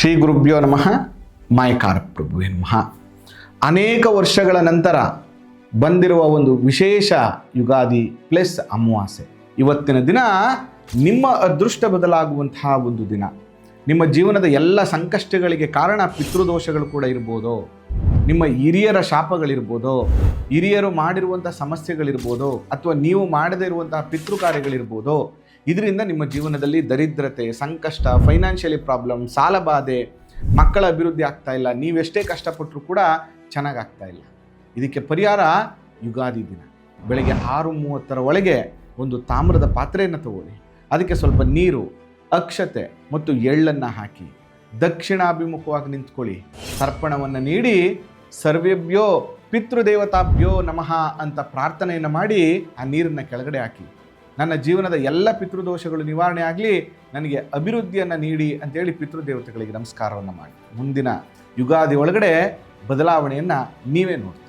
ಶ್ರೀ ಗುರುಭ್ಯೋ ನಮಃ. ಮಾಯಕಾರ ಪ್ರಭುವೇ ನಮಃ. ಅನೇಕ ವರ್ಷಗಳ ನಂತರ ಬಂದಿರುವ ಒಂದು ವಿಶೇಷ ಯುಗಾದಿ ಪ್ಲಸ್ ಅಮಾವಾಸ್ಯೆ. ಇವತ್ತಿನ ದಿನ ನಿಮ್ಮ ಅದೃಷ್ಟ ಬದಲಾಗುವಂತಹ ಒಂದು ದಿನ. ನಿಮ್ಮ ಜೀವನದ ಎಲ್ಲ ಸಂಕಷ್ಟಗಳಿಗೆ ಕಾರಣ ಪಿತೃದೋಷಗಳು ಕೂಡ ಇರ್ಬೋದು, ನಿಮ್ಮ ಹಿರಿಯರ ಶಾಪಗಳಿರ್ಬೋದು, ಹಿರಿಯರು ಮಾಡಿರುವಂಥ ಸಮಸ್ಯೆಗಳಿರ್ಬೋದು, ಅಥವಾ ನೀವು ಮಾಡದೇ ಇರುವಂತಹ ಪಿತೃ ಕಾರ್ಯಗಳಿರ್ಬೋದು. ಇದರಿಂದ ನಿಮ್ಮ ಜೀವನದಲ್ಲಿ ದರಿದ್ರತೆ, ಸಂಕಷ್ಟ, ಫೈನಾನ್ಷಿಯಲಿ ಪ್ರಾಬ್ಲಮ್, ಸಾಲಬಾಧೆ, ಮಕ್ಕಳ ಅಭಿವೃದ್ಧಿ ಆಗ್ತಾ ಇಲ್ಲ, ನೀವೆಷ್ಟೇ ಕಷ್ಟಪಟ್ಟರೂ ಕೂಡ ಚೆನ್ನಾಗಾಗ್ತಾ ಇಲ್ಲ. ಇದಕ್ಕೆ ಪರಿಹಾರ ಯುಗಾದಿ ದಿನ ಬೆಳಗ್ಗೆ 6:30 ಒಳಗೆ ಒಂದು ತಾಮ್ರದ ಪಾತ್ರೆಯನ್ನು ತಗೊಳ್ಳಿ. ಅದಕ್ಕೆ ಸ್ವಲ್ಪ ನೀರು, ಅಕ್ಷತೆ ಮತ್ತು ಎಳ್ಳನ್ನು ಹಾಕಿ ದಕ್ಷಿಣಾಭಿಮುಖವಾಗಿ ನಿಂತ್ಕೊಳ್ಳಿ. ತರ್ಪಣವನ್ನು ನೀಡಿ ಸರ್ವೇಭ್ಯೋ ಪಿತೃದೇವತಾಭ್ಯೋ ನಮಃ ಅಂತ ಪ್ರಾರ್ಥನೆಯನ್ನು ಮಾಡಿ ಆ ನೀರನ್ನು ಕೆಳಗಡೆ ಹಾಕಿ, ನನ್ನ ಜೀವನದ ಎಲ್ಲ ಪಿತೃದೋಷಗಳು ನಿವಾರಣೆ ಆಗಲಿ, ನನಗೆ ಅಭಿವೃದ್ಧಿಯನ್ನು ನೀಡಿ ಅಂತೇಳಿ ಪಿತೃದೇವತೆಗಳಿಗೆ ನಮಸ್ಕಾರವನ್ನು ಮಾಡಿ ಮುಂದಿನ ಯುಗಾದಿ ಒಳಗಡೆ ಬದಲಾವಣೆಯನ್ನು ನೀವೇ ನೋಡಿ.